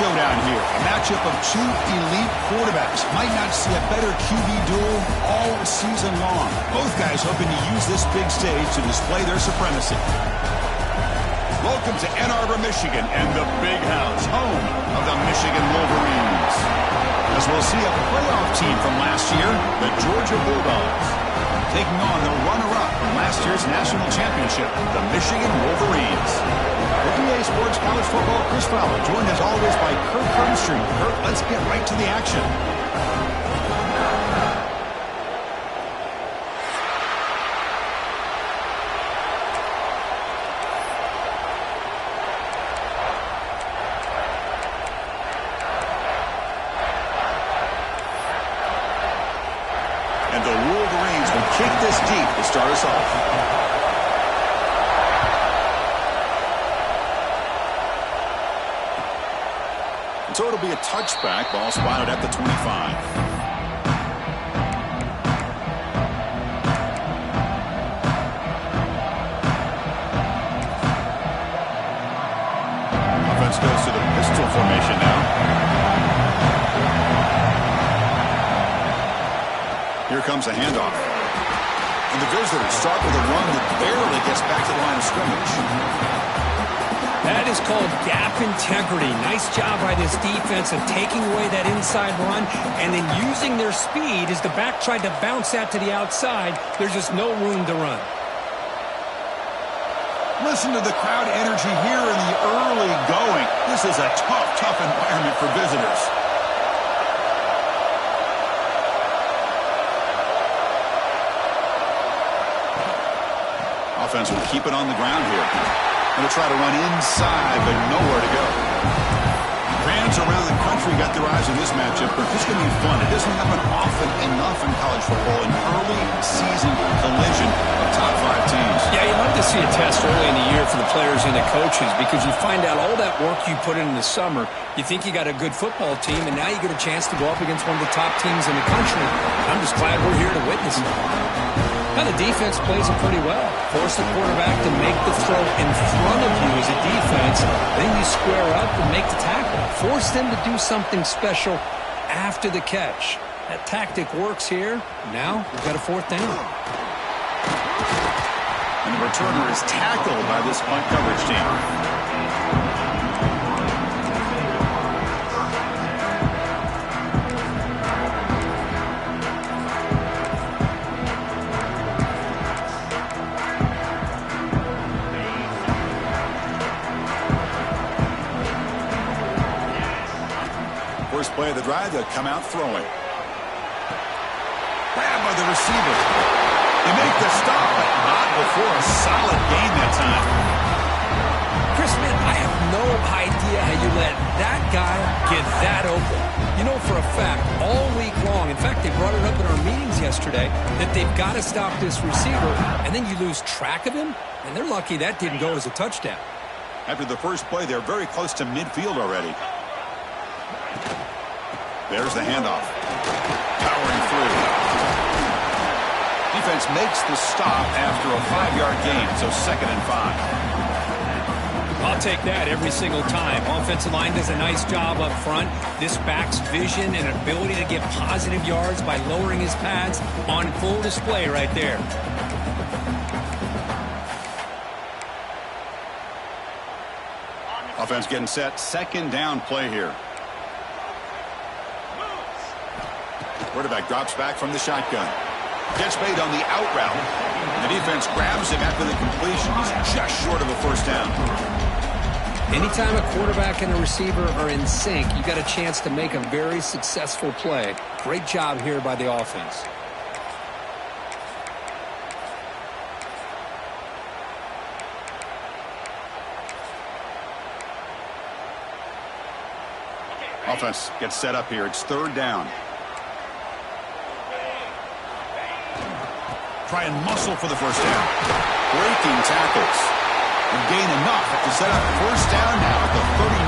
showdown here. A matchup of two elite quarterbacks. Might not see a better QB duel all season long. Both guys hoping to use this big stage to display their supremacy. Welcome to Ann Arbor, Michigan, and the Big House, home of the Michigan Wolverines. As we'll see a playoff team from last year, the Georgia Bulldogs, taking on the runner-up from last year's national championship, the Michigan Wolverines. For EA Sports College Football, Chris Fowler, joined as always by Kurt Crumbstreet. Kurt, let's get right to the action. And the Wolverines will kick this deep to start us off. So it'll be a touchback. Ball spotted at the 25. Offense goes to the pistol formation now. Here comes a handoff. And the visitors start with a run that barely gets back to the line of scrimmage. That is called gap integrity. Nice job by this defense of taking away that inside run and then using their speed as the back tried to bounce that to the outside. There's just no room to run. Listen to the crowd energy here in the early going. This is a tough environment for visitors. Offense will keep it on the ground here. Going to try to run inside, but nowhere to go. Fans around the country got their eyes on this matchup, but this is going to be fun. It doesn't happen often enough in college football, an early season collision of top 5 teams. Yeah, you'd love to see a test early in the year for the players and the coaches because you find out all that work you put in the summer. You think you got a good football team, and now you get a chance to go up against one of the top teams in the country. I'm just glad we're here to witness it. Now the defense plays it pretty well. Force the quarterback to make the throw in front of you as a defense. Then you square up and make the tackle. Force them to do something special after the catch. That tactic works here. Now we've got a 4th down. And the returner is tackled by this punt coverage team. First play of the drive, they'll come out throwing. Grabbed by the receiver. They make the stop, but not before a solid gain that time. Chris, man, I have no idea how you let that guy get that open. You know for a fact, all week long, in fact, they brought it up in our meetings yesterday, that they've got to stop this receiver, and then you lose track of him, and they're lucky that didn't go as a touchdown. After the first play, they're very close to midfield already. There's the handoff. Powering through. Defense makes the stop after a 5-yard gain, so 2nd and 5. I'll take that every single time. Offensive line does a nice job up front. This back's vision and ability to get positive yards by lowering his pads on full display right there. Offense getting set. 2nd down play here. Quarterback drops back from the shotgun. Gets made on the out route. The defense grabs him after the completion. He's just short of a 1st down. Anytime a quarterback and a receiver are in sync, you got a chance to make a very successful play. Great job here by the offense. Offense gets set up here. It's 3rd down. Try and muscle for the 1st down. Breaking tackles. And gain enough to set up 1st down now at the 39.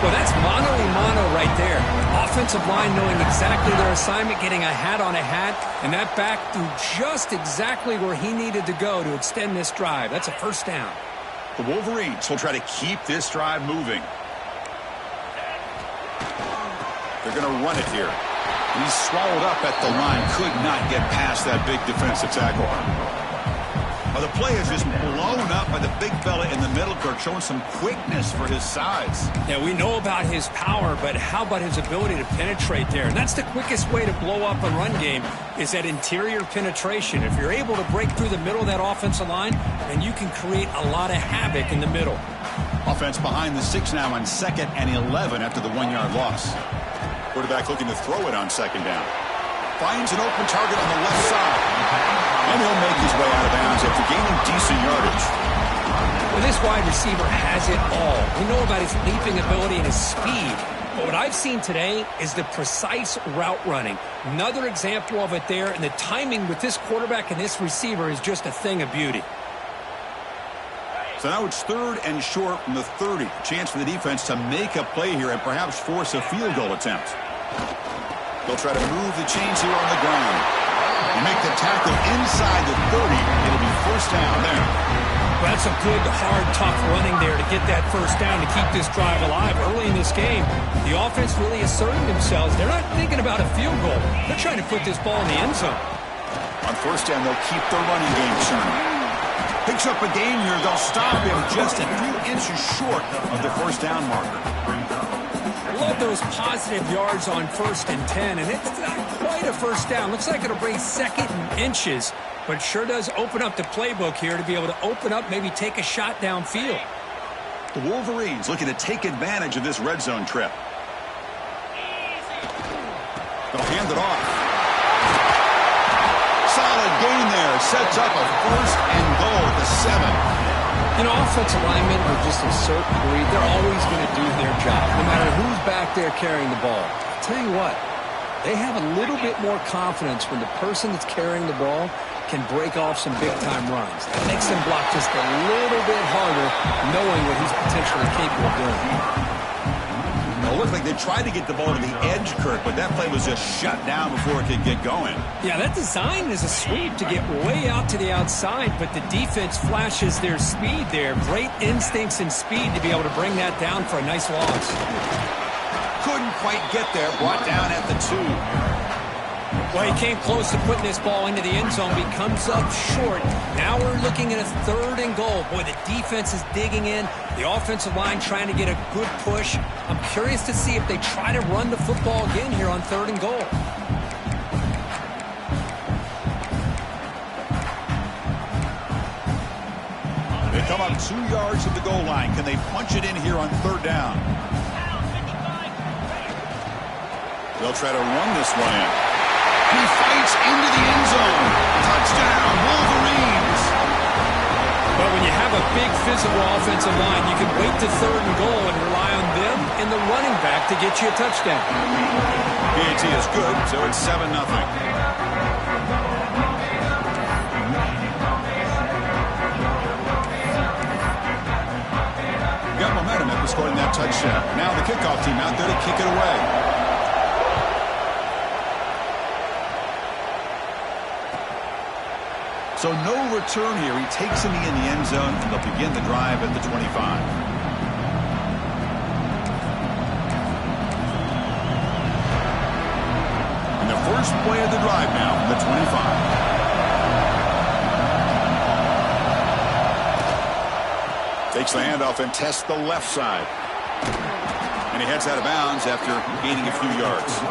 Well, that's mano-a-mano right there. Offensive line knowing exactly their assignment, getting a hat on a hat, and that back threw just exactly where he needed to go to extend this drive. That's a 1st down. The Wolverines will try to keep this drive moving. They're going to run it here. He's swallowed up at the line. Could not get past that big defensive tackle. Well, the play is just blown up by the big fella in the middle, Kirk, showing some quickness for his size. Yeah, we know about his power, but how about his ability to penetrate there? And that's the quickest way to blow up a run game, is that interior penetration. If you're able to break through the middle of that offensive line, then you can create a lot of havoc in the middle. Offense behind the 6 now on 2nd and 11 after the 1-yard loss. Quarterback looking to throw it on 2nd down. Finds an open target on the left side. And he'll make his way out of bounds after gaining decent yardage. Well, this wide receiver has it all. We know about his leaping ability and his speed. But what I've seen today is the precise route running. Another example of it there, and the timing with this quarterback and this receiver is just a thing of beauty. So now it's 3rd and short from the 30. Chance for the defense to make a play here and perhaps force a field goal attempt. They'll try to move the chains here on the ground. You make the tackle inside the 30. It'll be 1st down there. Well, that's a good, hard, tough running there to get that 1st down to keep this drive alive. Early in this game, the offense really asserted themselves. They're not thinking about a field goal. They're trying to put this ball in the end zone. On 1st down, they'll keep their running game turning. Picks up a gain here. They'll stop him just a few inches short of the 1st down marker. Love those positive yards on 1st and 10, and it's not quite a 1st down. Looks like it'll bring 2nd and inches, but sure does open up the playbook here to be able to open up, maybe take a shot downfield. The Wolverines looking to take advantage of this red zone trip. They'll hand it off. Solid gain there. Sets up a 1st and goal at the 7. You know, offensive linemen are just a certain breed. They're always going to do their job, no matter who's back there carrying the ball. I'll tell you what, they have a little bit more confidence when the person that's carrying the ball can break off some big-time runs. That makes them block just a little bit harder, knowing what he's potentially capable of doing. It looked like they tried to get the ball to the edge, Kirk, but that play was just shut down before it could get going. Yeah, that design is a sweep to get way out to the outside, but the defense flashes their speed there. Great instincts and speed to be able to bring that down for a nice loss. Couldn't quite get there, brought down at the 2. Well, he came close to putting this ball into the end zone, but he comes up short. Now we're looking at a 3rd and goal. Boy, the defense is digging in. The offensive line trying to get a good push. I'm curious to see if they try to run the football again here on 3rd and goal. They come up 2 yards of the goal line. Can they punch it in here on 3rd down? They'll try to run this one in. He fights into the end zone. Touchdown, Wolverines. But when you have a big physical offensive line, you can wait to 3rd and goal and rely on them and the running back to get you a touchdown. PAT is good, so it's 7-0. Got momentum after scoring that touchdown. Now the kickoff team out there to kick it away. So no return here. He takes a knee in the end zone, and they'll begin the drive at the 25. And the first play of the drive now from the 25. Takes the handoff and tests the left side. And he heads out of bounds after gaining a few yards.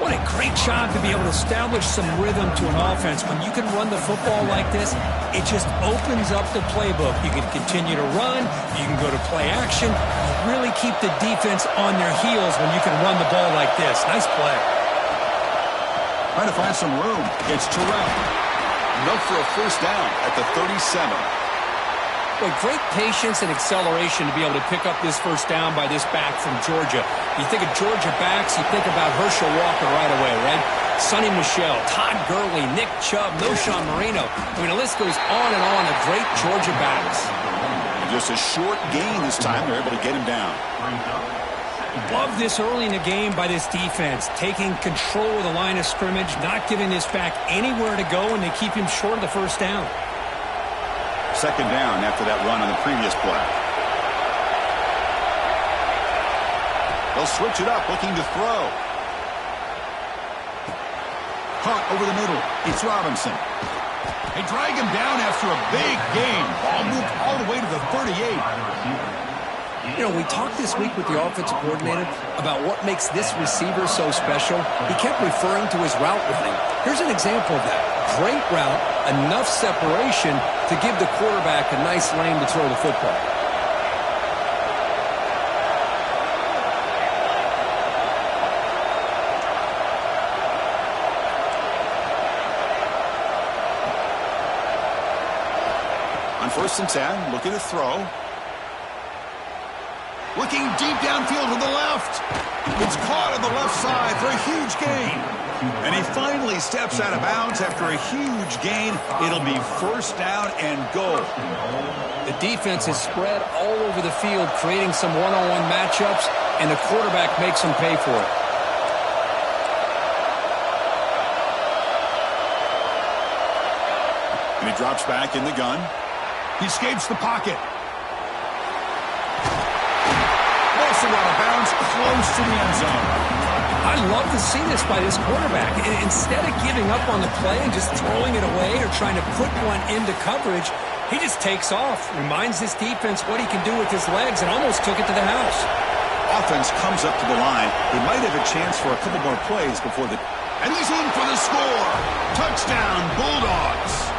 What a great job to be able to establish some rhythm to an offense. When you can run the football like this, it just opens up the playbook. You can continue to run. You can go to play action. You really keep the defense on their heels when you can run the ball like this. Nice play. Trying to find some room. It's Terrell. Enough for a 1st down at the 37. Boy, great patience and acceleration to be able to pick up this 1st down by this back from Georgia. You think of Georgia backs, you think about Herschel Walker right away, right? Sonny Michel, Todd Gurley, Nick Chubb, Noshawn Marino. I mean, the list goes on and on of great Georgia backs. And just a short gain this time. They're able to get him down. Love this early in the game by this defense, taking control of the line of scrimmage, not giving this back anywhere to go, and they keep him short of the 1st down. 2nd down after that run on the previous play. They'll switch it up, looking to throw. Caught over the middle. It's Robinson. They drag him down after a big gain. Ball moved all the way to the 38. You know, we talked this week with the offensive coordinator about what makes this receiver so special. He kept referring to his route running. Here's an example of that. Great route, enough separation to give the quarterback a nice lane to throw the football. On 1st and 10, looking to throw. Looking deep downfield to the left. It's caught on the left side for a huge gain. And he finally steps out of bounds after a huge gain. It'll be 1st down and goal. The defense is spread all over the field, creating some one-on-one matchups, and the quarterback makes them pay for it. And he drops back in the gun. He escapes the pocket. Also out of bounds, close to the end zone. I love to see this by this quarterback. Instead of giving up on the play and just throwing it away or trying to put one into coverage, he just takes off, reminds this defense what he can do with his legs, and almost took it to the house. Offense comes up to the line. He might have a chance for a couple more plays before the... And he's in for the score. Touchdown, Bulldogs.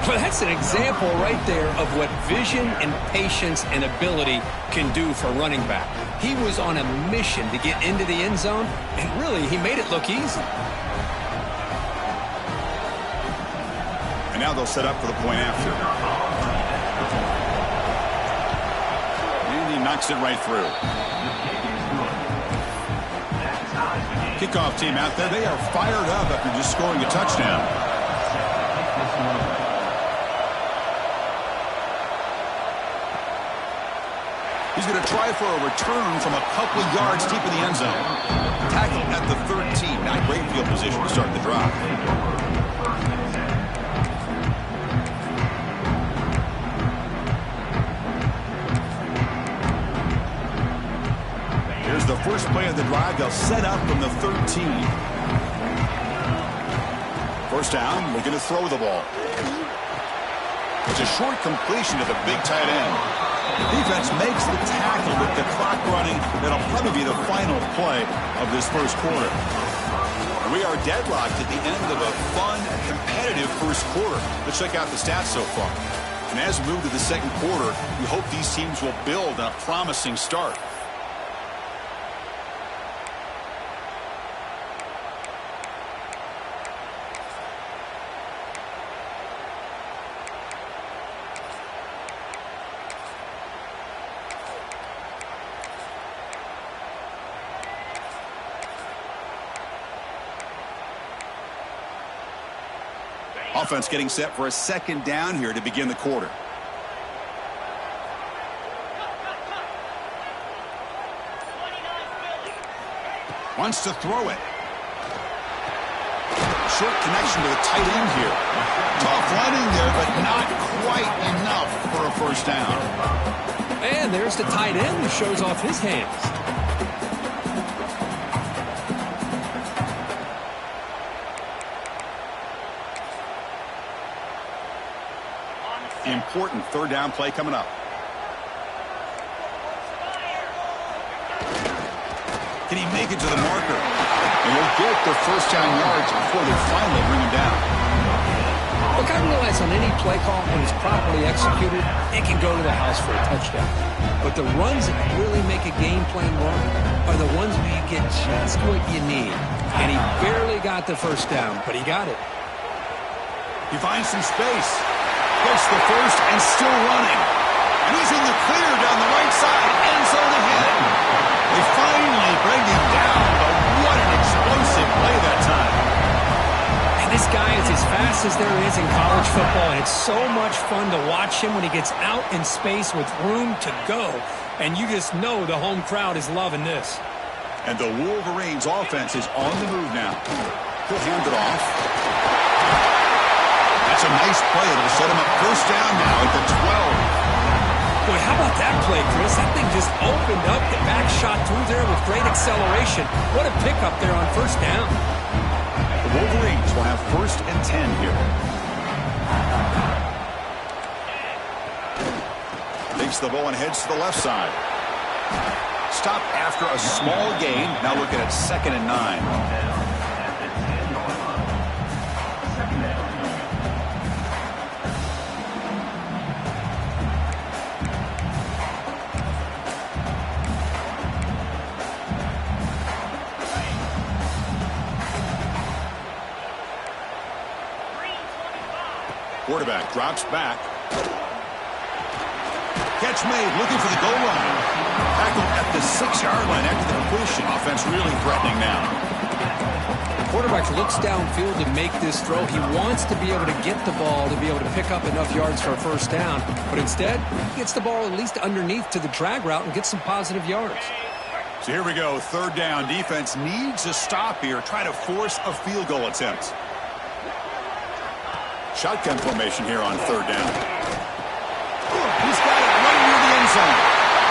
Well, that's an example right there of what vision and patience and ability can do for running back. He was on a mission to get into the end zone, and really, he made it look easy. And now they'll set up for the point after. And he knocks it right through. Kickoff team out there. They are fired up after just scoring a touchdown. He's going to try for a return from a couple of yards deep in the end zone. Tackled at the 13. Not great field position to start the drive. Here's the first play of the drive. They'll set up from the 13. 1st down. We're going to throw the ball. It's a short completion to the big tight end. Defense makes the tackle with the clock running. That'll probably be the final play of this 1st quarter. And we are deadlocked at the end of a fun, competitive 1st quarter. Let's check out the stats so far. And as we move to the 2nd quarter, we hope these teams will build on a promising start. Offense getting set for a 2nd down here to begin the quarter. Wants to throw it. Short connection to the tight end here. Tough running there, but not quite enough for a 1st down. And there's the tight end who shows off his hands. Important 3rd down play coming up. Can he make it to the marker? And he'll get the 1st down yards before they finally bring him down. Look, I realize on any play call, when it's properly executed, it can go to the house for a touchdown. But the runs that really make a game plan work are the ones where you get just what you need. And he barely got the 1st down, but he got it. He finds some space. Gets the 1st and still running. And he's in the clear down the right side. End zone ahead. They finally bring him down, but what an explosive play that time. And this guy is as fast as there is in college football, and it's so much fun to watch him when he gets out in space with room to go. And you just know the home crowd is loving this. And the Wolverines offense is on the move now. He'll hand it off. That's a nice play. It'll set him up 1st down now at the 12. Boy, how about that play, Chris? That thing just opened up. The back shot through there with great acceleration. What a pickup there on first down. The Wolverines will have 1st and 10 here. Takes the ball and heads to the left side. Stop after a small gain. Now looking at 2nd and 9. Quarterback drops back. Catch made, looking for the goal line. Tackled at the 6-yard line after the completion. Offense really threatening now. The quarterback looks downfield to make this throw. He wants to be able to get the ball to be able to pick up enough yards for a first down. But instead, he gets the ball at least underneath to the drag route and gets some positive yards. So here we go, 3rd down. Defense needs a stop here. Try to force a field goal attempt. Shotgun formation here on 3rd down. He's got it right near the end zone.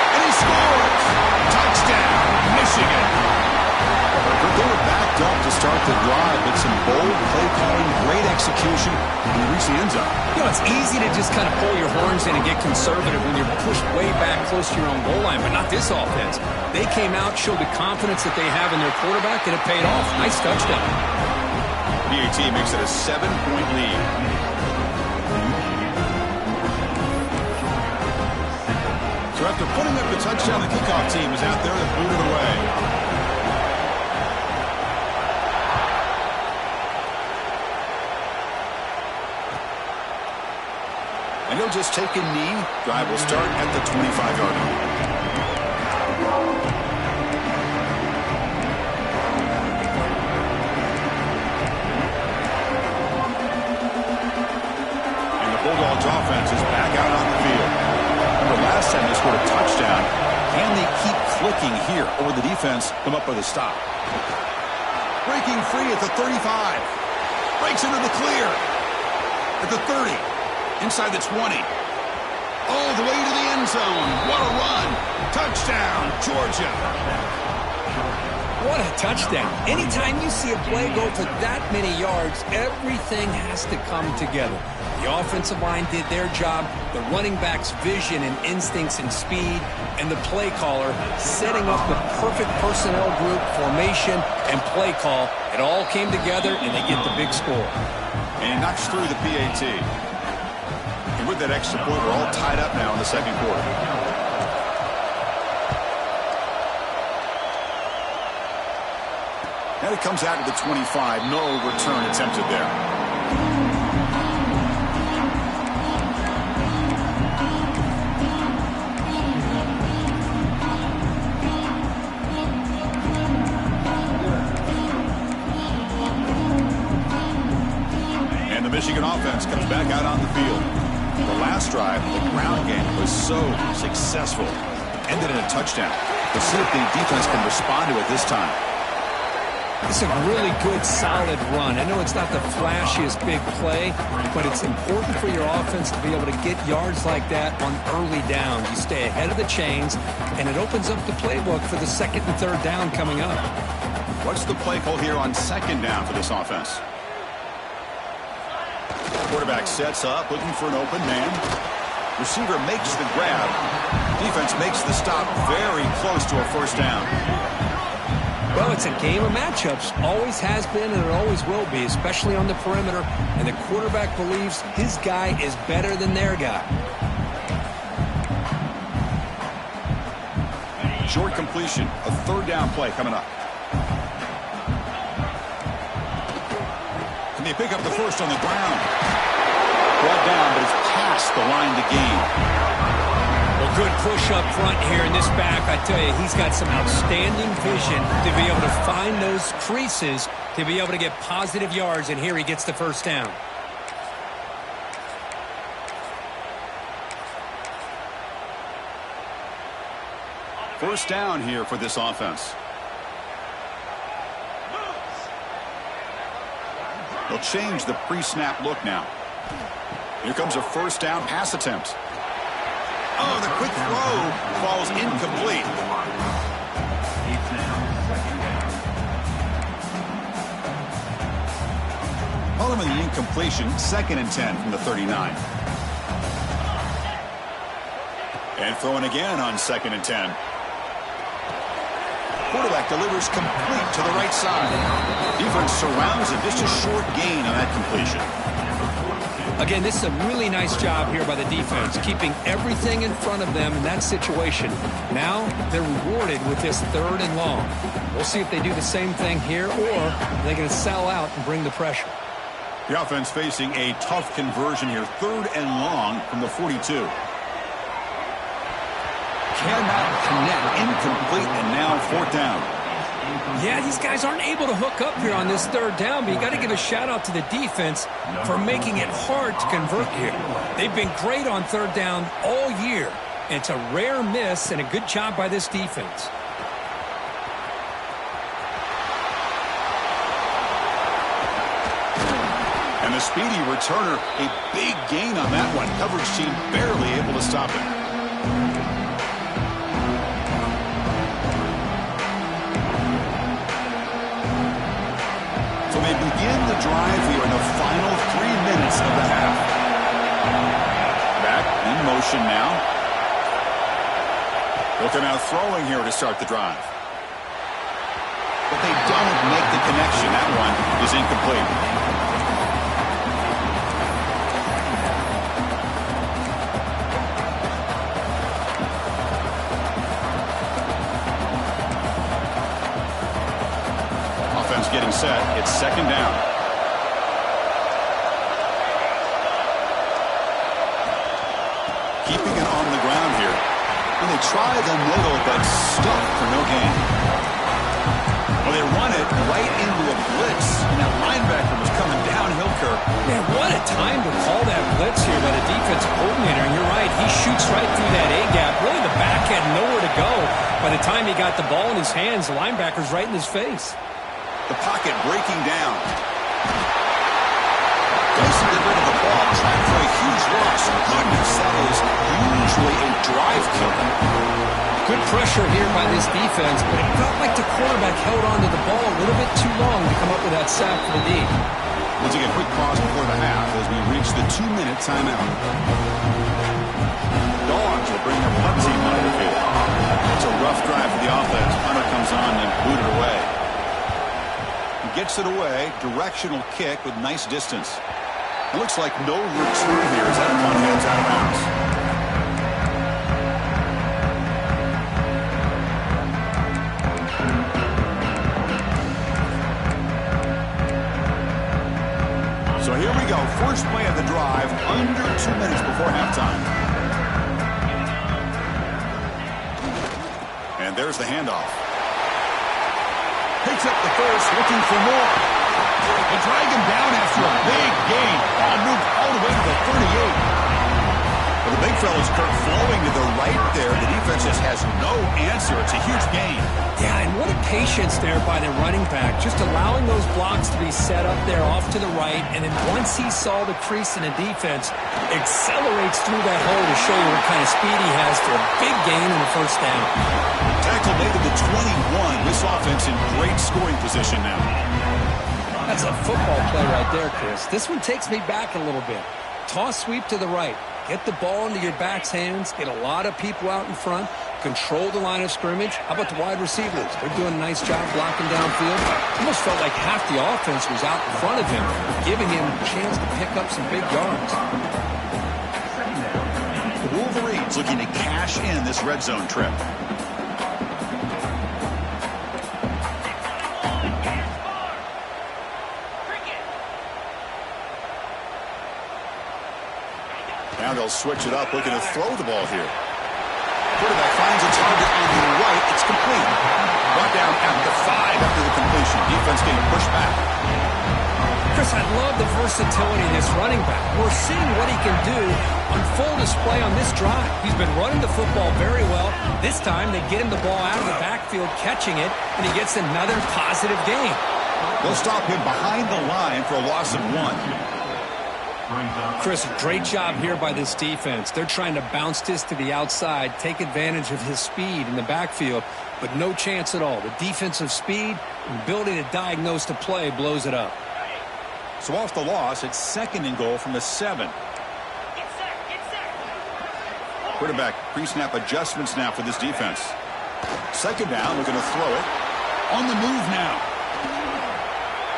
And he scores. Touchdown, Michigan. But they were backed up to start the drive, but some bold play calling, great execution, and he reached the end zone. You know, it's easy to just kind of pull your horns in and get conservative when you're pushed way back close to your own goal line, but not this offense. They came out, showed the confidence that they have in their quarterback, and it paid off. Nice touchdown. PAT makes it a 7-point lead. So after putting up the touchdown, the kickoff team is out there to boot it away. And he'll just take a knee. Drive will start at the 25-yard line. Bulldogs offense is back out on the field. Remember last time they scored a touchdown. Can they keep clicking here, or will the defense come up with a stop? Breaking free at the 35. Breaks into the clear. At the 30. Inside the 20. All the way to the end zone. What a run. Touchdown, Georgia. What a touchdown. Anytime you see a play go for that many yards, everything has to come together. The offensive line did their job, the running back's vision and instincts and speed, and the play caller setting up the perfect personnel group, formation, and play call. It all came together, and they get the big score. And he knocks through the PAT. And with that extra point, we're all tied up now in the 2nd quarter. Now he comes out to the 25. No return attempted there. And the Michigan offense comes back out on the field. The last drive, the ground game was so successful. Ended in a touchdown. Let's see if the defense can respond to it this time. It's a really good, solid run. I know it's not the flashiest big play, but it's important for your offense to be able to get yards like that on early downs. You stay ahead of the chains, and it opens up the playbook for the 2nd and 3rd down coming up. What's the play call here on 2nd down for this offense? Quarterback sets up, looking for an open man. Receiver makes the grab. Defense makes the stop very close to a first down. Well, it's a game of matchups. Always has been and it always will be, especially on the perimeter. And the quarterback believes his guy is better than their guy. Short completion, a 3rd down play coming up. Can they pick up the first on the ground? Brought down, but it's past the line to gain. Well, good push up front here in this back. I tell you, he's got some outstanding vision to be able to find those creases to be able to get positive yards, and here he gets the first down. First down here for this offense. They'll change the pre-snap look now. Here comes a first down pass attempt. Oh, the quick throw falls incomplete. Following the incompletion, 2nd and 10 from the 39. And throwing again on 2nd and 10. Quarterback delivers complete to the right side. Defense surrounds it. Just a short gain on that completion. Again, this is a really nice job here by the defense, keeping everything in front of them in that situation. Now they're rewarded with this 3rd and long. We'll see if they do the same thing here, or they're going to sell out and bring the pressure. The offense facing a tough conversion here. 3rd and long from the 42. Cannot connect. Incomplete, and now 4th down. Yeah, these guys aren't able to hook up here on this 3rd down, but you got to give a shout out to the defense for making it hard to convert here. They've been great on 3rd down all year. And it's a rare miss and a good job by this defense. And the speedy returner, a big gain on that one. Coverage team barely able to stop it. So they begin the drive here in the final 3 minutes of the half. Back in motion now. They'll come out throwing here to start the drive. But they don't make the connection. That one is incomplete. Getting set. It's 2nd down. Keeping it on the ground here. And they try the middle, but stuck for no gain. Well, they run it right into a blitz, and that linebacker was coming downhill, Kirk. Man, what a time to call that blitz here by the defensive coordinator. And you're right, he shoots right through that A-gap. Really, the back had nowhere to go. By the time he got the ball in his hands, the linebacker's right in his face. The pocket breaking down. Dyson get rid of the ball, trying for a huge loss. Goodness, that is usually a drive killer. Good pressure here by this defense, but it felt like the quarterback held on to the ball a little bit too long to come up with that sack for the D. We'll take a quick pause before the half as we reach the 2-minute timeout. Dogs will bring their punt team onto the field. It's a rough drive for the offense. Punter comes on and booted away. Gets it away, directional kick with nice distance. It looks like no return here as that punt heads out of bounds. So here we go, first play of the drive, under 2 minutes before halftime. And there's the handoff. Picks up the first, looking for more. They drag him down after a big gain. Ball moved all the way to the 38. Well, the big fella's Kirk flowing to the right there. The defense just has no answer. It's a huge gain. Yeah, and what a patience there by the running back. Just allowing those blocks to be set up there off to the right. And then once he saw the crease in the defense, accelerates through that hole to show you what kind of speed he has for a big gain in the first down. Tackle made to the 21. This offense in great scoring position now. That's a football play right there, Chris. This one takes me back a little bit. Toss sweep to the right. Get the ball into your back's hands. Get a lot of people out in front. Control the line of scrimmage. How about the wide receivers? They're doing a nice job blocking downfield. Almost felt like half the offense was out in front of him, giving him a chance to pick up some big yards. The Wolverines looking to cash in this red zone trip. Now they'll switch it up, looking to throw the ball here. Quarterback finds a target on the right. It's complete. Brought down at the 5 after the completion. Defense getting pushed back. Chris, I love the versatility of this running back. We're seeing what he can do on full display on this drive. He's been running the football very well. This time they get him the ball out of the backfield, catching it, and he gets another positive gain. They'll stop him behind the line for a loss of 1. Chris, great job here by this defense. They're trying to bounce this to the outside, take advantage of his speed in the backfield, but no chance at all. The defensive speed and ability to diagnose the play blows it up. So off the loss, it's 2nd and goal from the 7. Quarterback pre-snap adjustments now for this defense. 2nd down, looking to throw it. On the move now.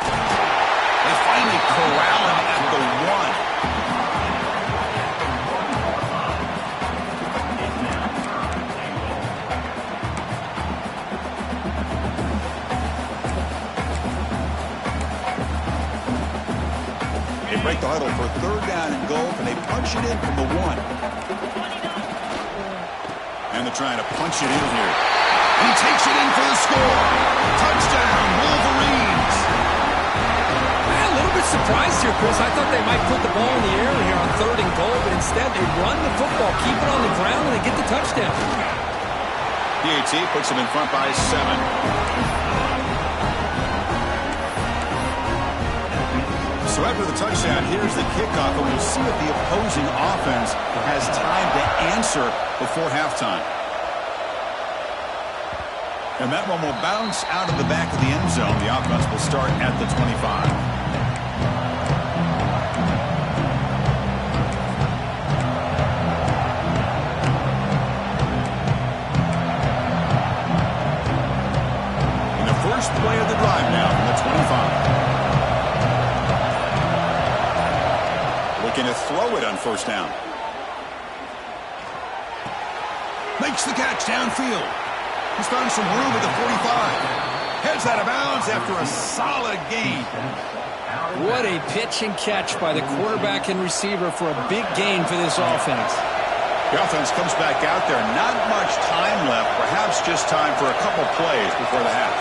They finally corral him at the 1. They break the huddle for 3rd down and goal, and they punch it in from the 1. And they're trying to punch it in here. And he takes it in for the score. Touchdown, Wolverines. A little bit surprised here, Chris. I thought they might put the ball in the air here on 3rd and goal, but instead they run the football, keep it on the ground, and they get the touchdown. PAT puts them in front by 7. So after the touchdown, here's the kickoff, and we'll see if the opposing offense has time to answer before halftime. And that one will bounce out of the back of the end zone. The offense will start at the 25. First play of the drive now from the 25. Looking to throw it on 1st down. Makes the catch downfield. He's found some room at the 45. Heads out of bounds after a solid gain. What a pitch and catch by the quarterback and receiver for a big gain for this offense. The offense comes back out there. Not much time left. Perhaps just time for a couple plays before the half.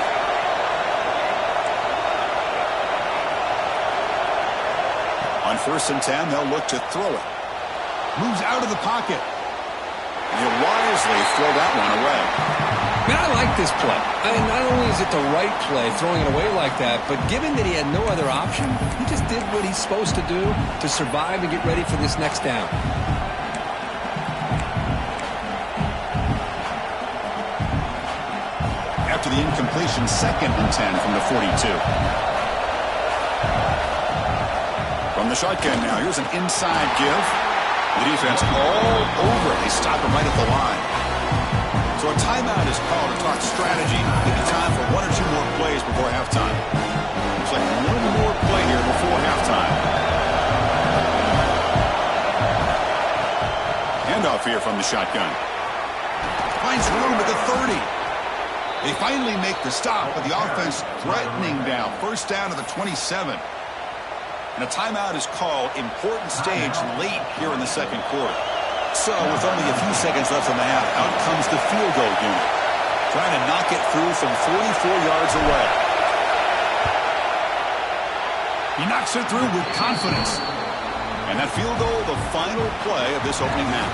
On 1st and 10, they'll look to throw it. Moves out of the pocket. And he'll wisely throw that one away. Man, I like this play. Not only is it the right play, throwing it away like that, but given that he had no other option, he just did what he's supposed to do to survive and get ready for this next down. After the incompletion, 2nd and 10 from the 42. From the shotgun now, here's an inside give. The defense all over it. They stop him right at the line. So a timeout is called to talk strategy. Maybe time for 1 or 2 more plays before halftime. Looks like one more play here before halftime. Handoff here from the shotgun. Finds room at the 30. They finally make the stop, but the offense threatening down. 1st down to the 27. And a timeout is called. Important stage late here in the 2nd quarter. So with only a few seconds left in the half, out comes the field goal unit. Trying to knock it through from 44 yards away. He knocks it through with confidence. And that field goal, the final play of this opening half.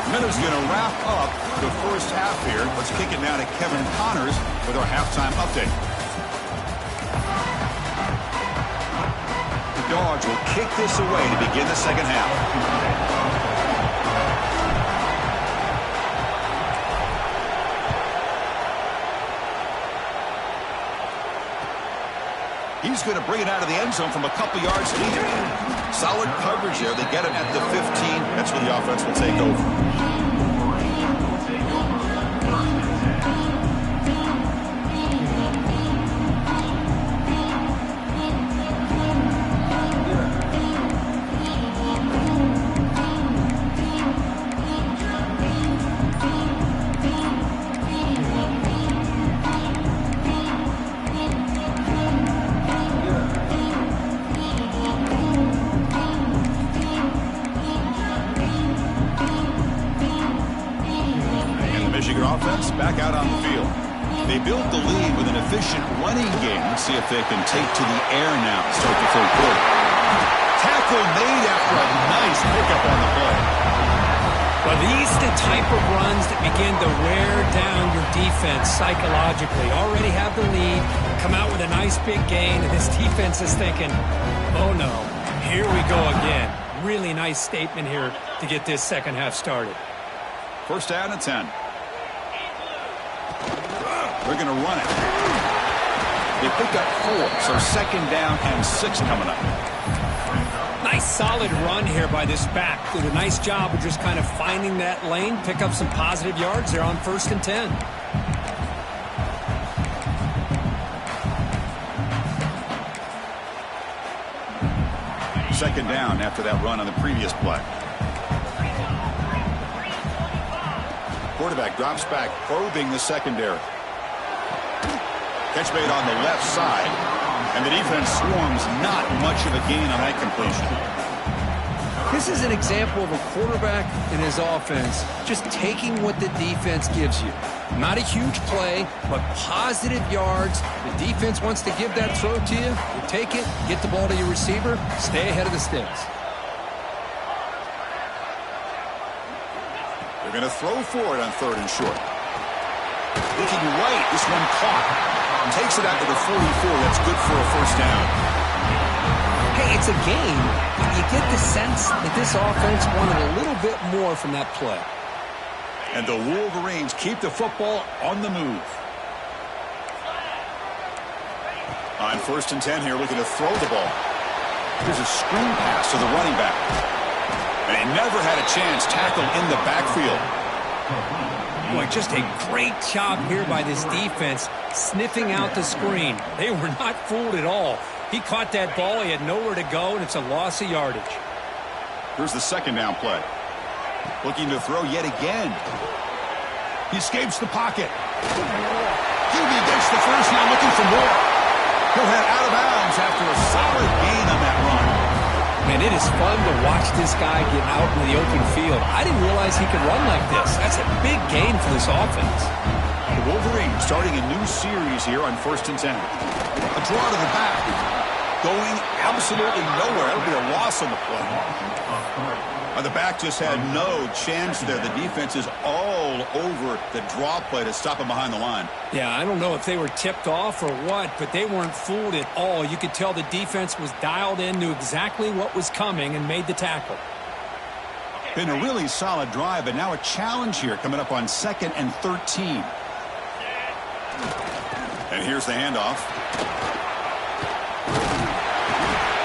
Minutes going to wrap up the 1st half here. Let's kick it now to Kevin Connors with our halftime update. Dogs will kick this away to begin the 2nd half. He's going to bring it out of the end zone from a couple yards deep. Solid coverage there. They get it at the 15. That's where the offense will take over. Back out on the field. They built the lead with an efficient running game. Let's see if they can take to the air now to start the 3rd quarter. Tackle made after a nice pickup on the play. Well, these are the type of runs that begin to wear down your defense psychologically. Already have the lead, come out with a nice big gain, and this defense is thinking, oh no, Here we go again. Really nice statement here to get this second half started. First down and 10. They're going to run it. They pick up 4, so second down and 6 coming up. Nice solid run here by this back. Did a nice job of just kind of finding that lane, pick up some positive yards there on 1st and 10. Second down after that run on the previous play. Quarterback drops back, probing the secondary. Catch made on the left side, and the defense swarms. Not much of a gain on that completion. This is an example of a quarterback and his offense just taking what the defense gives you. Not a huge play, but positive yards. The defense wants to give that throw to you. You take it, get the ball to your receiver, stay ahead of the sticks. They're going to throw for it on 3rd and short. Looking right, this one caught. Takes it out to the 44. That's good for a first down. Hey, it's a game, but you get the sense that this offense wanted a little bit more from that play. And the Wolverines keep the football on the move. On 1st and 10 here, looking to throw the ball. Here's a screen pass to the running back. And he never had a chance, tackled in the backfield. Boy, just a great job here by this defense, sniffing out the screen. They were not fooled at all. He caught that ball, he had nowhere to go, and it's a loss of yardage. Here's the second down play. Looking to throw yet again. He escapes the pocket. QB gets the first, now looking for more. He'll head out of bounds after a solid gain on that run. Man, it is fun to watch this guy get out in the open field. I didn't realize he could run like this. That's a big gain for this offense. The Wolverines starting a new series here on 1st and 10. A draw to the back. Going absolutely nowhere. That'll be a loss on the play. The back just had no chance there. The defense is all over the draw play to stop him behind the line. Yeah, I don't know if they were tipped off or what, but they weren't fooled at all. You could tell the defense was dialed in, knew exactly what was coming, and made the tackle. Been a really solid drive, but now a challenge here coming up on 2nd and 13. And here's the handoff.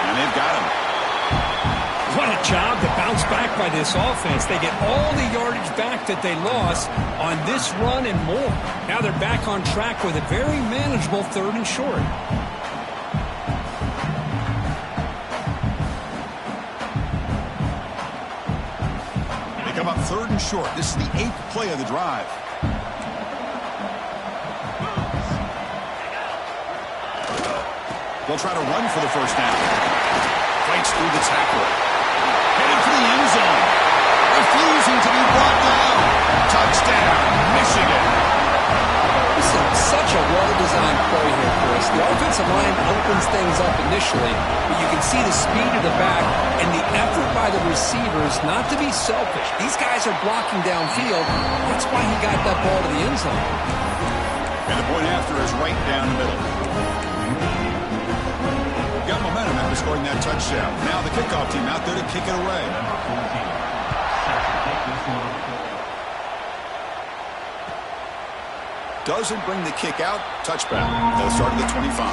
And they've got him. What a job to bounce back by this offense. They get all the yardage back that they lost on this run and more. Now they're back on track with a very manageable 3rd and short. They come up 3rd and short. This is the 8th play of the drive. They'll try to run for the first down. Fights through the tackle. Headed for the end zone. Refusing to be brought down. Touchdown, Michigan. This is such a well-designed play here, Chris. The offensive line opens things up initially, but you can see the speed of the back and the effort by the receivers not to be selfish. These guys are blocking downfield. That's why he got that ball to the end zone. And the point after is right down the middle. Got momentum after scoring that touchdown. Now the kickoff team out there to kick it away. Doesn't bring the kick out. Touchback. They'll start at the 25.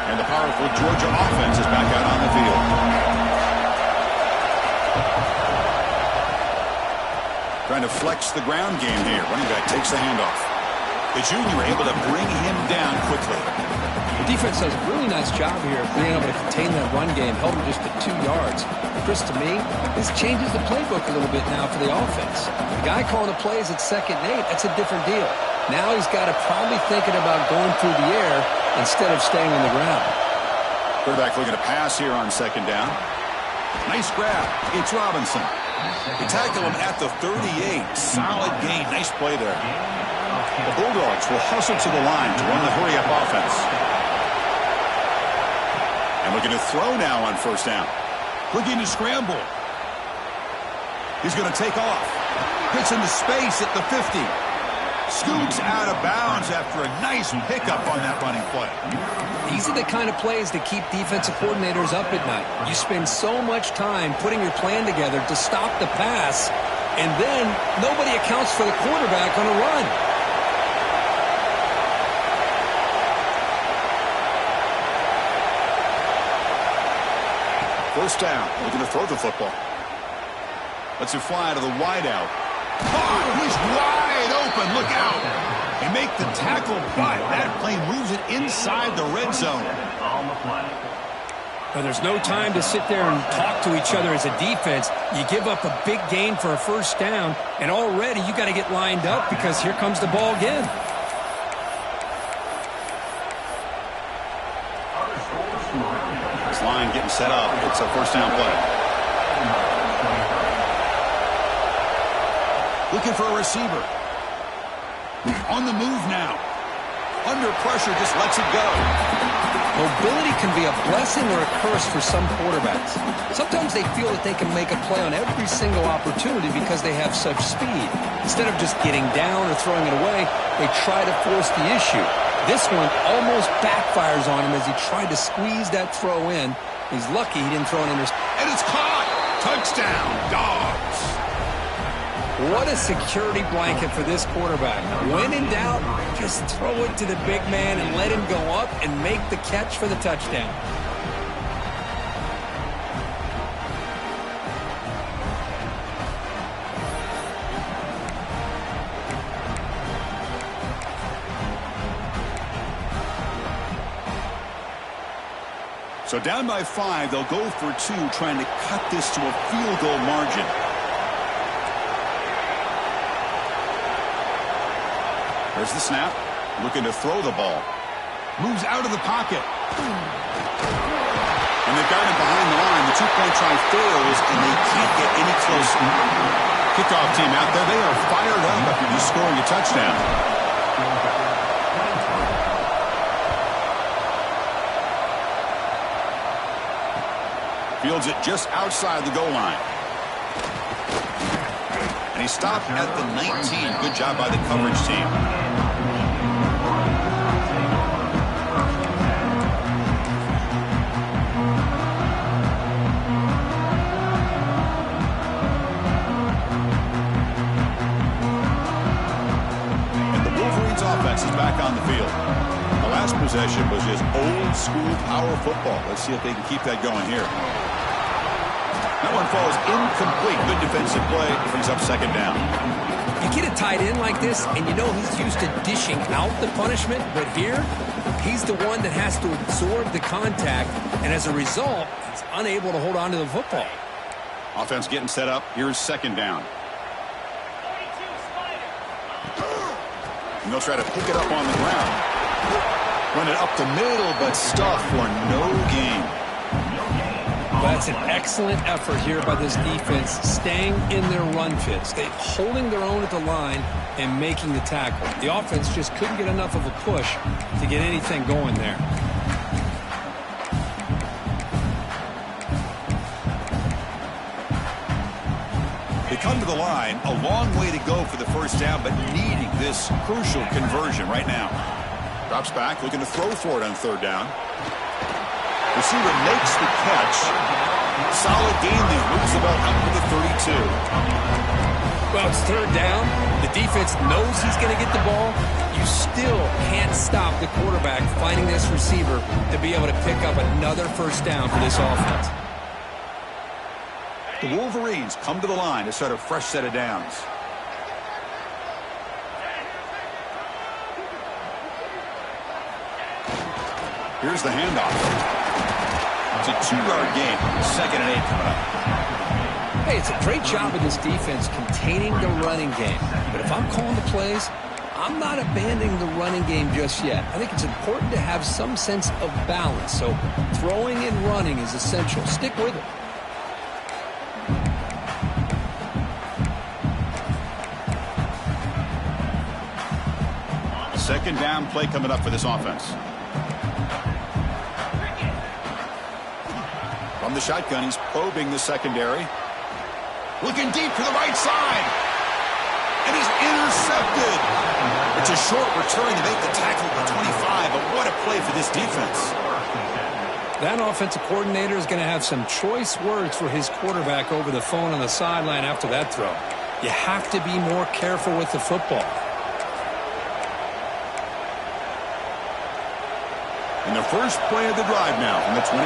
And the powerful Georgia offense is back out on the field. Trying to flex the ground game here. Running back takes the handoff. The junior able to bring him down quickly. The defense does a really nice job here of being able to contain that run game, held him just to 2 yards. Chris, to me, this changes the playbook a little bit now for the offense. The guy calling the plays at 2nd and 8, that's a different deal. Now he's got to probably thinking about going through the air instead of staying on the ground. Quarterback looking to pass here on 2nd down. Nice grab. It's Robinson. They tackle him at the 38. Solid gain. Nice play there. The Bulldogs will hustle to the line to run the hurry-up offense. And looking to throw now on 1st down. Looking to scramble. He's going to take off. Gets into space at the 50. Scoots out of bounds after a nice pickup on that running play. These are the kind of plays that keep defensive coordinators up at night. You spend so much time putting your plan together to stop the pass, and then nobody accounts for the quarterback on a run. First down, looking to throw the football. Lets it fly to the wideout. Oh, he's wide open. Look out. They make the tackle, but that play moves it inside the red zone. Now, there's no time to sit there and talk to each other as a defense. You give up a big gain for a first down, and already you got to get lined up because here comes the ball again. This line getting set up. It's a first down play. Looking for a receiver. On the move now. Under pressure, just lets it go. Mobility can be a blessing or a curse for some quarterbacks. Sometimes they feel that they can make a play on every single opportunity because they have such speed. Instead of just getting down or throwing it away, they try to force the issue. This one almost backfires on him as he tried to squeeze that throw in. He's lucky he didn't throw an interception. And it's caught. Touchdown, Dogs. What a security blanket for this quarterback. When in doubt, just throw it to the big man and let him go up and make the catch for the touchdown. So down by 5, they'll go for 2, trying to cut this to a field goal margin. There's the snap. Looking to throw the ball. Moves out of the pocket. And they've got him behind the line. The two-point try fails, and they can't get any closer. Kickoff team out there. They are fired up after just scoring a touchdown. Fields it just outside the goal line. And he stopped at the 19. Good job by the coverage team. And the Wolverines offense is back on the field. The last possession was just old school power football. Let's see if they can keep that going here. That one falls incomplete. Good defensive play. Brings up second down. You get a tight end like this, and you know he's used to dishing out the punishment, but here, he's the one that has to absorb the contact, and as a result, he's unable to hold on to the football. Offense getting set up. Here's second down. And they'll try to pick it up on the ground. Run it up the middle, but stuff for no gain. That's an excellent effort here by this defense, staying in their run fits. They're holding their own at the line and making the tackle. The offense just couldn't get enough of a push to get anything going there. They come to the line, a long way to go for the first down, but needing this crucial conversion right now. Drops back, looking to throw for it on third down. Receiver makes the catch. Solid gain there. Moves the ball up to the 32. Well, it's third down. The defense knows he's going to get the ball. You still can't stop the quarterback finding this receiver to be able to pick up another first down for this offense. The Wolverines come to the line to start a fresh set of downs. Here's the handoff. It's a 2-yard gain. Second and 8 coming up. Hey, it's a great job of this defense containing the running game. But if I'm calling the plays, I'm not abandoning the running game just yet. I think it's important to have some sense of balance. So throwing and running is essential. Stick with it. Second down play coming up for this offense. From the shotgun, he's probing the secondary. Looking deep to the right side. and he's intercepted. It's a short return to make the tackle at the 25, but what a play for this defense. That offensive coordinator is going to have some choice words for his quarterback over the phone on the sideline after that throw. You have to be more careful with the football. And the first play of the drive now from the 25.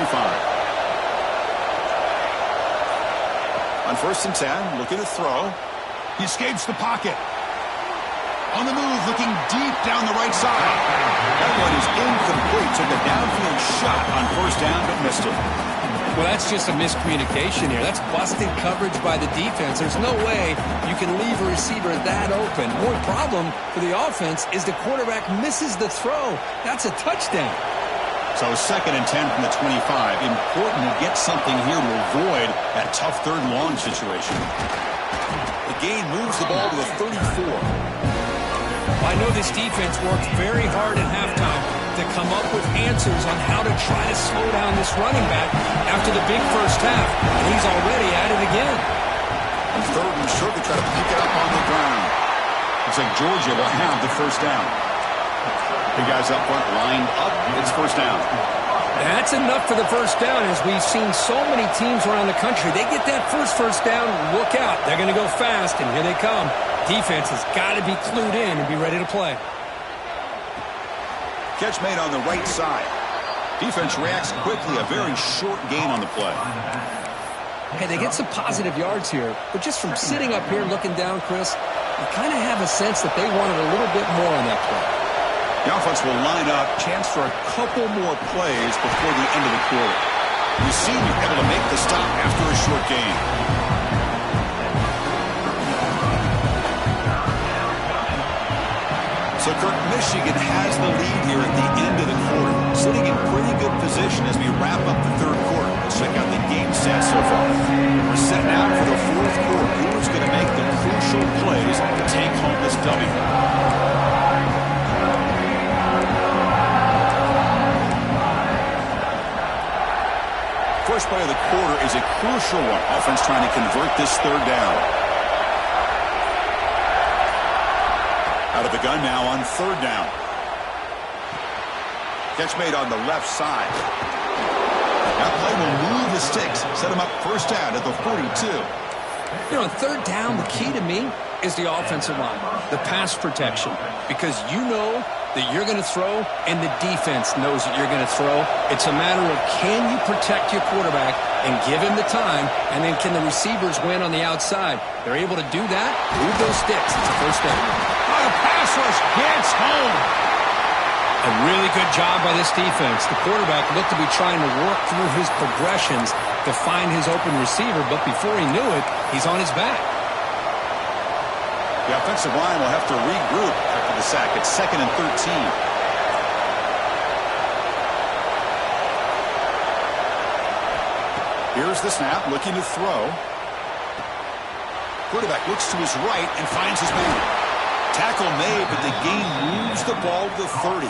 On 1st and 10, looking to throw. He escapes the pocket. On the move, looking deep down the right side. That one is incomplete. Took a downfield shot on 1st down, but missed it. Well, that's just a miscommunication here. That's busted coverage by the defense. There's no way you can leave a receiver that open. More problem for the offense is the quarterback misses the throw. That's a touchdown. So 2nd and 10 from the 25. Important to get something here to avoid that tough 3rd and long situation. The gain moves the ball to the 34. I know this defense worked very hard at halftime to come up with answers on how to try to slow down this running back after the big first half, and he's already at it again. On 3rd and short, they try to pick it up on the ground. Looks like Georgia will have the 1st down. The guys up front lined up. It's 1st down. That's enough for the 1st down. As we've seen so many teams around the country, they get that first down, look out. They're going to go fast, and here they come. Defense has got to be clued in and be ready to play. Catch made on the right side. Defense reacts quickly. A very short gain on the play. Hey, they get some positive yards here, but just from sitting up here looking down, Chris, you kind of have a sense that they wanted a little bit more on that play. The offense will line up. Chance for a couple more plays before the end of the quarter. The senior able to make the stop after a short gain. So, Kirk, Michigan has the lead here at the end of the quarter. Sitting in pretty good position as we wrap up the 3rd quarter. Let's check out the game stats so far. We're set now for the 4th quarter. Who's going to make the crucial plays to take home this W? First play of the quarter is a crucial one. Offense trying to convert this 3rd down. Out of the gun now on 3rd down. Catch made on the left side. That play will move the sticks. Set him up 1st down at the 42. You know, on 3rd down, the key to me is the offensive line, the pass protection, because you know that you're going to throw and the defense knows that you're going to throw. It's a matter of can you protect your quarterback and give him the time, and then can the receivers win on the outside? They're able to do that, move those sticks. It's a 1st down. The pass rush gets home. A really good job by this defense. The quarterback looked to be trying to work through his progressions to find his open receiver, but before he knew it, he's on his back. The offensive line will have to regroup after the sack. It's 2nd and 13. Here's the snap, looking to throw. Quarterback looks to his right and finds his man. Tackle made, but the gain moves the ball to the 30.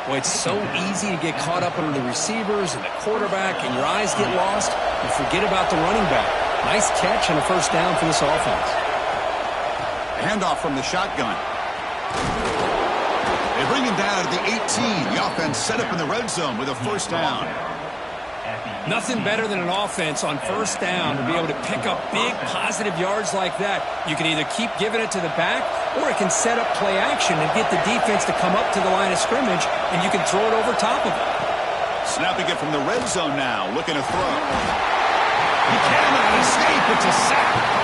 Boy, it's so easy to get caught up under the receivers and the quarterback, and your eyes get lost. You forget about the running back. Nice catch and a 1st down for this offense. Handoff from the shotgun. They bring him down to the 18. The offense set up in the red zone with a 1st down. Nothing better than an offense on 1st down to be able to pick up big positive yards like that. You can either keep giving it to the back, or it can set up play action and get the defense to come up to the line of scrimmage, and you can throw it over top of it. Snapping it from the red zone now, looking to throw. He cannot escape. It's a sack.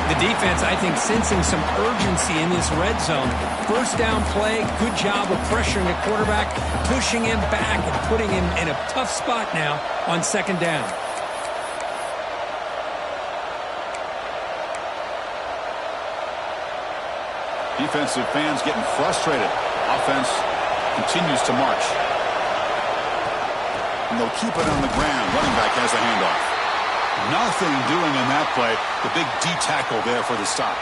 The defense, I think, sensing some urgency in this red zone. 1st down play, good job of pressuring the quarterback, pushing him back and putting him in a tough spot now on 2nd down. Defensive fans getting frustrated. Offense continues to march. And they'll keep it on the ground. Running back has a handoff. Nothing doing on that play. The big D tackle there for the stop.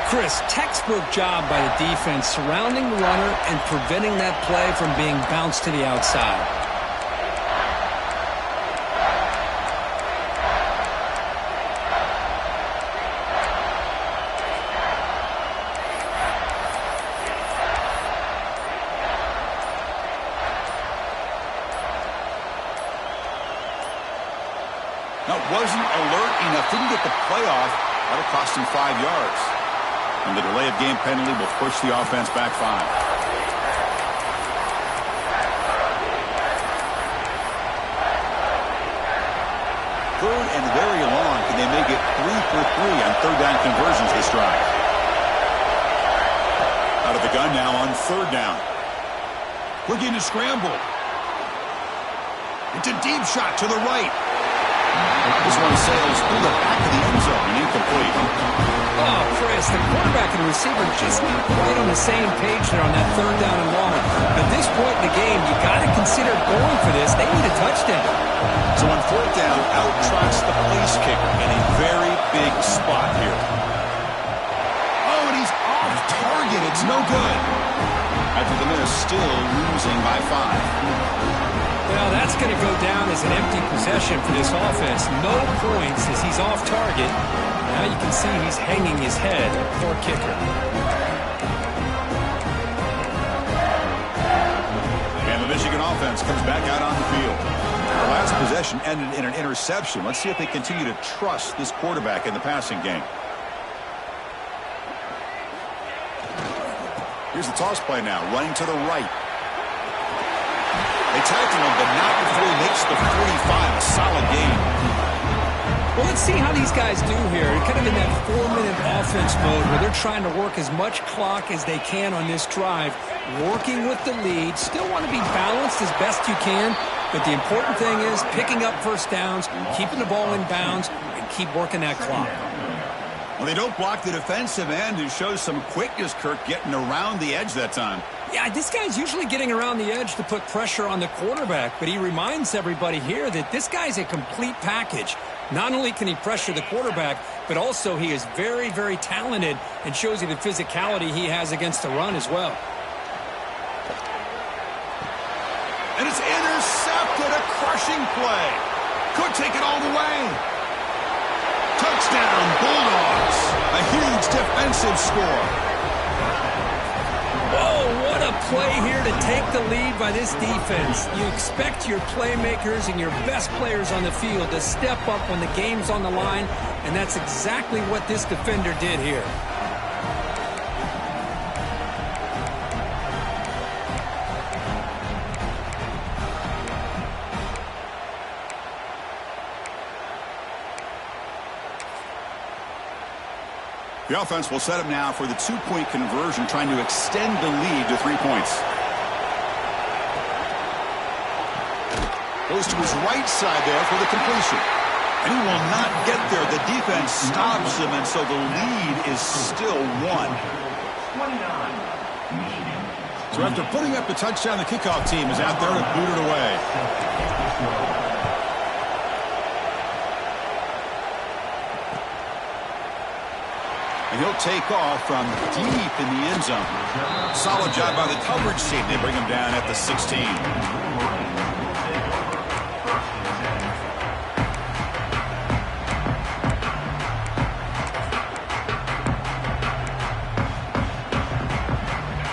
Chris, textbook job by the defense surrounding the runner and preventing that play from being bounced to the outside. Now, wasn't alert enough. Didn't get the play off. That'll cost him 5 yards. And the delay of game penalty will push the offense back 5. Third and very long. Can they make it 3 for 3 on third down conversions this drive? Out of the gun now on third down. Looking to scramble. It's a deep shot to the right. This one sails through the back of the end zone and incomplete. Oh, Chris, the quarterback and the receiver just not quite on the same page there on that third down and long. At this point in the game, you got to consider going for this. They need a touchdown. So on fourth down, out trots the place kicker in a very big spot here. Oh, and he's off target. It's no good. After the miss, still losing by 5. Well, that's going to go down as an empty possession for this offense. No points as he's off target. Now you can see he's hanging his head. Poor kicker. And the Michigan offense comes back out on the field. The last possession ended in an interception. Let's see if they continue to trust this quarterback in the passing game. Here's the toss play now, running to the right. They tackle him, but not before he makes the 45. A solid game. Well, let's see how these guys do here. Kind of in that 4-minute offense mode where they're trying to work as much clock as they can on this drive, working with the lead. Still want to be balanced as best you can, but the important thing is picking up first downs, keeping the ball in bounds, and keep working that clock. Well, they don't block the defensive end, who shows some quickness, Kirk, getting around the edge that time. Yeah, this guy's usually getting around the edge to put pressure on the quarterback, but he reminds everybody here that this guy's a complete package. Not only can he pressure the quarterback, but also he is very, very talented and shows you the physicality he has against the run as well. And it's intercepted, a crushing play. Could take it all the way. Touchdown, Bulldogs. A huge defensive score. Whoa, what a play here to take the lead by this defense. You expect your playmakers and your best players on the field to step up when the game's on the line, and that's exactly what this defender did here. The offense will set up now for the 2-point conversion, trying to extend the lead to 3 points. Goes to his right side there for the completion. And he will not get there. The defense stops him, and so the lead is still 1. So after putting up the touchdown, the kickoff team is out there to boot it away. And he'll take off from deep in the end zone. Solid job by the coverage team. They bring him down at the 16.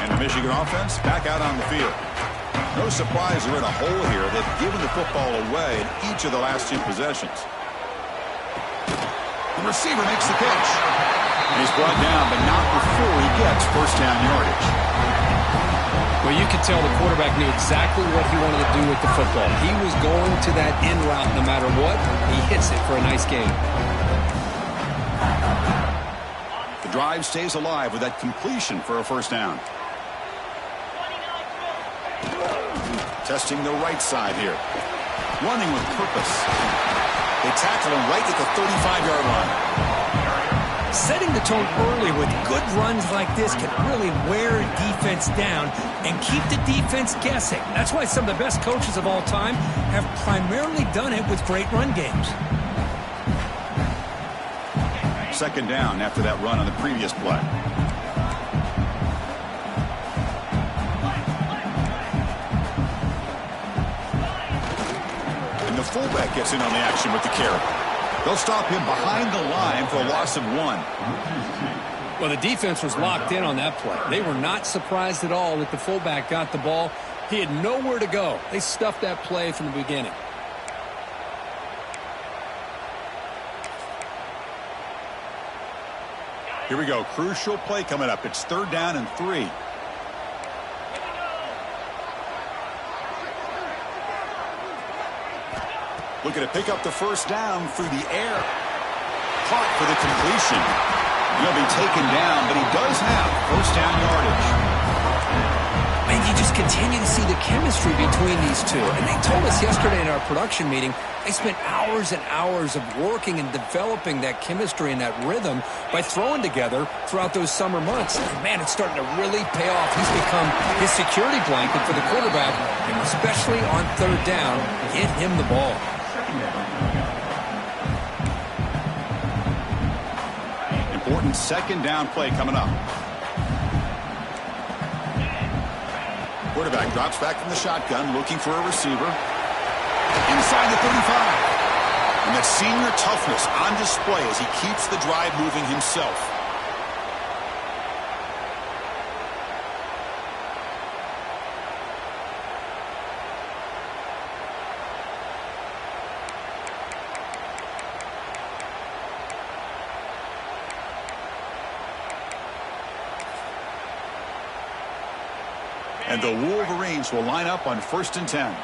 And the Michigan offense back out on the field. No surprise they're in a hole here. They've given the football away in each of the last 2 possessions. The receiver makes the catch. He's brought down, but not before he gets first down yardage. Well, you could tell the quarterback knew exactly what he wanted to do with the football. He was going to that in route no matter what. He hits it for a nice gain. The drive stays alive with that completion for a first down. Testing the right side here. Running with purpose. They tackle him right at the 35-yard line. Setting the tone early with good runs like this can really wear a defense down and keep the defense guessing. That's why some of the best coaches of all time have primarily done it with great run games. Second down after that run on the previous play. And the fullback gets in on the action with the carry. They'll stop him behind the line for a loss of 1. Well, the defense was locked in on that play. They were not surprised at all that the fullback got the ball. He had nowhere to go. They stuffed that play from the beginning. Here we go. Crucial play coming up. It's 3rd down and 3. Looking to pick up the first down through the air. Caught for the completion. He'll be taken down, but he does have first down yardage. And you just continue to see the chemistry between these two. And they told us yesterday in our production meeting, they spent hours and hours of working and developing that chemistry and that rhythm by throwing together throughout those summer months. And man, it's starting to really pay off. He's become his security blanket for the quarterback, and especially on 3rd down, get him the ball. Important 2nd down play coming up. Quarterback drops back from the shotgun, looking for a receiver. Inside the 35. And that senior toughness on display as he keeps the drive moving himself. And the Wolverines will line up on 1st and 10.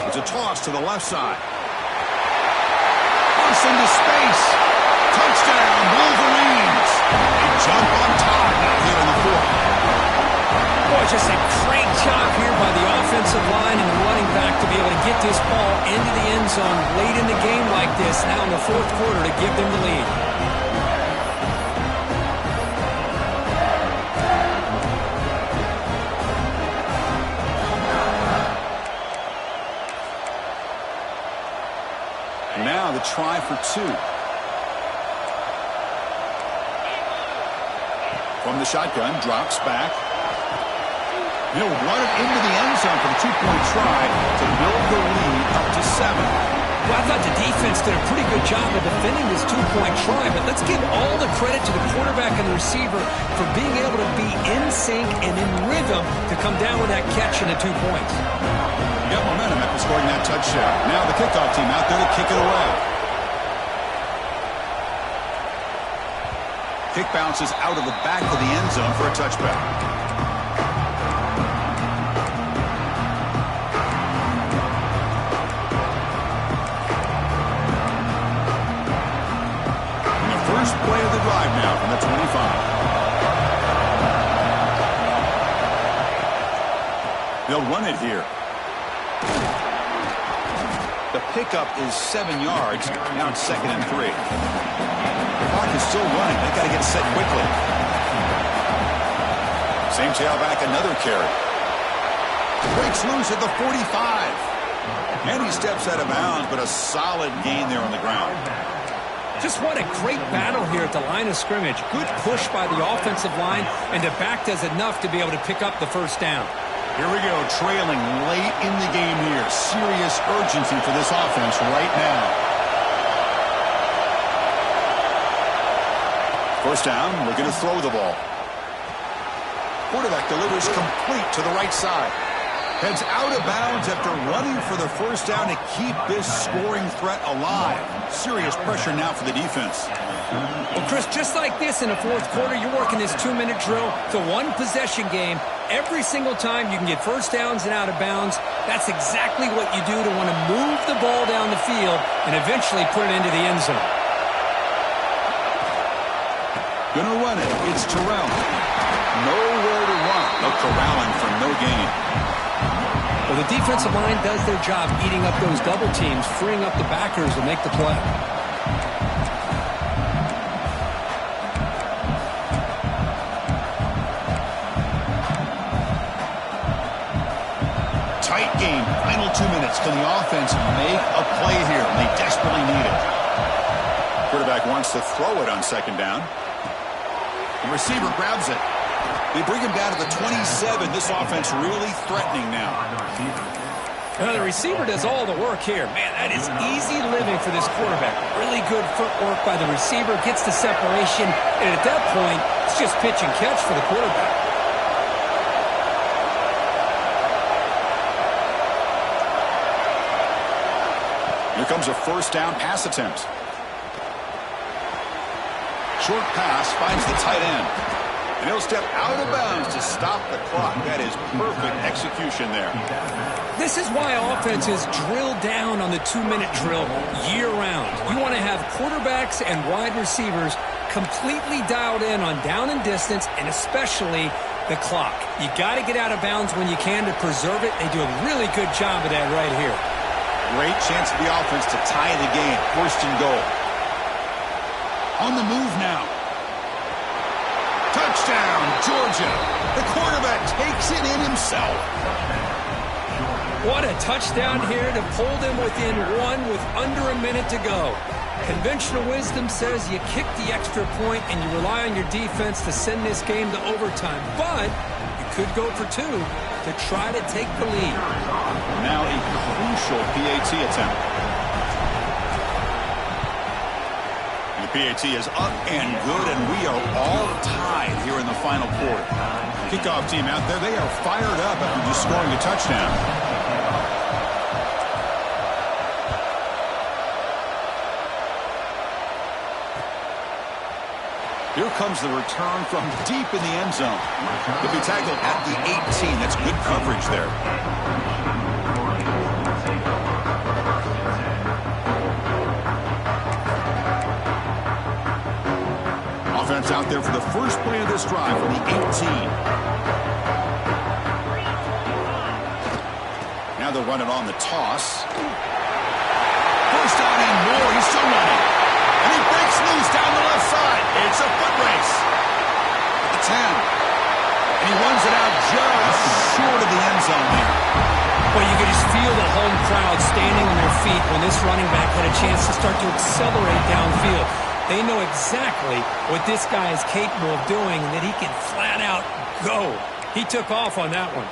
It's a toss to the left side. Toss into space. Touchdown, Wolverines. They jump on top now here in the 4th. Boy, just a great job here by the offensive line and the running back to be able to get this ball into the end zone late in the game like this, now in the 4th quarter, to give them the lead. And now the try for 2. From the shotgun, drops back. He'll run it into the end zone for the 2-point try to build the lead up to 7. Well, I thought the defense did a pretty good job of defending this 2-point try, but let's give all the credit to the quarterback and the receiver for being able to be in sync and in rhythm to come down with that catch and the 2 points. You got momentum after scoring that touchdown. Now the kickoff team out there to kick it away. Kick bounces out of the back of the end zone for a touchback. First play of the drive now from the 25. They'll run it here. The pickup is 7 yards. Now it's 2nd and 3. The clock is still running. They've got to get set quickly. Same tailback, another carry. Breaks loose at the 45. And he steps out of bounds, but a solid gain there on the ground. Just what a great battle here at the line of scrimmage. Good push by the offensive line, and the back does enough to be able to pick up the first down. Here we go, trailing late in the game here. Serious urgency for this offense right now. First down, looking to throw the ball. Quarterback delivers complete to the right side. Heads out of bounds after running for the first down to keep this scoring threat alive. Serious pressure now for the defense. Well, Chris, just like this in the 4th quarter, you're working this 2-minute drill. It's a one-possession game. Every single time you can get first downs and out of bounds, that's exactly what you do to want to move the ball down the field and eventually put it into the end zone. Gonna run it. It's Terrell. Nowhere to run. No corralling for no gain. Well, the defensive line does their job eating up those double teams, freeing up the backers to make the play. Tight game. Final 2 minutes. Can the offense make a play here? They desperately need it. Quarterback wants to throw it on 2nd down. The receiver grabs it. They bring him down to the 27. This offense really threatening now. Well, the receiver does all the work here. Man, that is easy living for this quarterback. Really good footwork by the receiver. Gets the separation. And at that point, it's just pitch and catch for the quarterback. comes a first down pass attempt. Short pass finds the tight end. And he'll step out of bounds to stop the clock. That is perfect execution there. This is why offenses drill down on the 2-minute drill year-round. You want to have quarterbacks and wide receivers completely dialed in on down and distance, and especially the clock. You got to get out of bounds when you can to preserve it. They do a really good job of that right here. Great chance for the offense to tie the game. First and goal. On the move now. Touchdown, Georgia. The quarterback takes it in himself. What a touchdown here to pull them within one with under a minute to go. Conventional wisdom says you kick the extra point and you rely on your defense to send this game to overtime. But you could go for two to try to take the lead. Now a crucial PAT attempt. The PAT is up and good, and we are all tied here in the final quarter. Kickoff team out there, they are fired up after just scoring a touchdown. Here comes the return from deep in the end zone. He'll be tackled at the 18. That's good coverage there. Offense out there for the first play of this drive from the 18. Now they'll run it on the toss. First down and more. He's still running. And he breaks loose down the left side. It's a foot race. At the 10. And he runs it out just short of the end zone there. Well, you could just feel the home crowd standing on their feet when this running back had a chance to start to accelerate downfield. They know exactly what this guy is capable of doing and that he can flat out go. He took off on that one.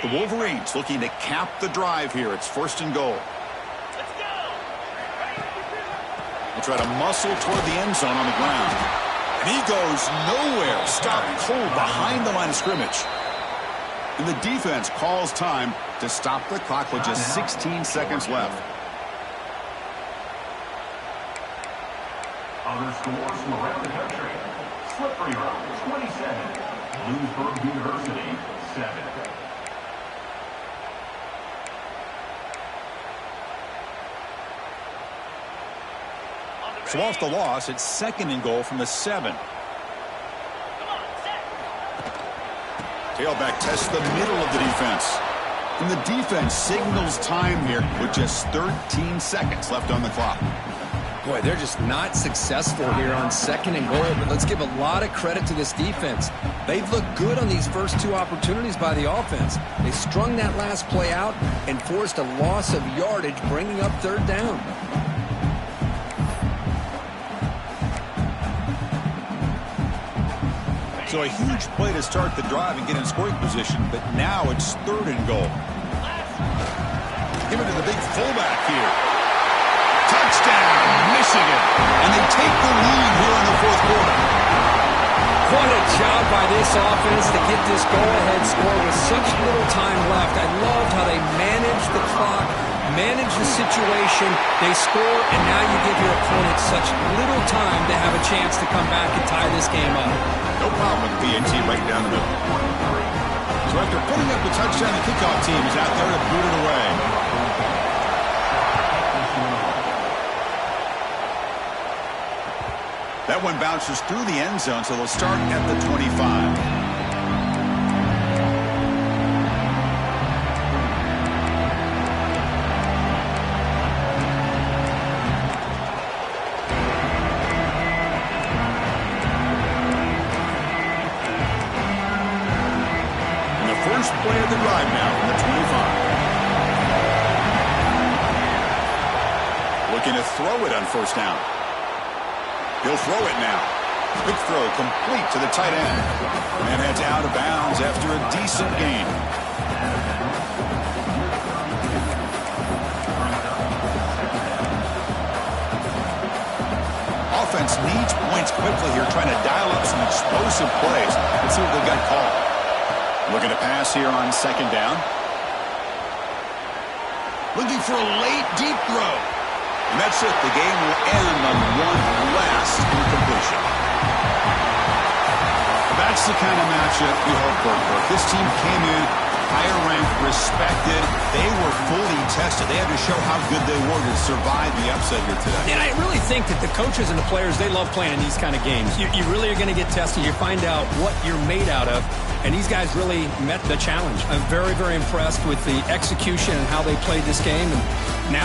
The Wolverines looking to cap the drive here. It's first and goal. Let's go. They'll try to muscle toward the end zone on the ground. And he goes nowhere. Stopped cold behind the line of scrimmage. And the defense calls time to stop the clock with just 16 seconds left. Other scores from around the country. Slippery Rock, 27. Lewisburg University, 7. So off the loss, it's second and goal from the 7. Tailback tests the middle of the defense. And the defense signals time here with just 13 seconds left on the clock. Boy, they're just not successful here on second and goal, but let's give a lot of credit to this defense. They've looked good on these first two opportunities by the offense. They strung that last play out and forced a loss of yardage, bringing up third down. So a huge play to start the drive and get in scoring position, but now it's third and goal. Give it to the big fullback here. Touchdown, Michigan. And they take the lead here in the fourth quarter. What a job by this offense to get this go-ahead score with such little time left. I loved how they managed the clock, managed the situation. They score, and now you give your opponent such little time to have a chance to come back and tie this game up. No problem with the PAT right down the middle. So after putting up the touchdown, the kickoff team is out there to boot it away. That one bounces through the end zone, so they'll start at the 25. First play of the drive now from the 25. Looking to throw it on first down. He'll throw it now. Quick throw complete to the tight end. And heads out of bounds after a decent gain. Offense needs points points quickly here, trying to dial up some explosive plays. Let's see what they've got called. Looking to pass here on second down. Looking for a late, deep throw. And that's it. The game will end on one last incompletion. That's the kind of matchup we hope for, Kirk. This team came in higher ranked, respected. They were fully tested. They had to show how good they were to survive the upset here today. And I really think that the coaches and the players, they love playing in these kind of games. You really are going to get tested. You find out what you're made out of. And these guys really met the challenge. I'm very, very impressed with the execution and how they played this game. And now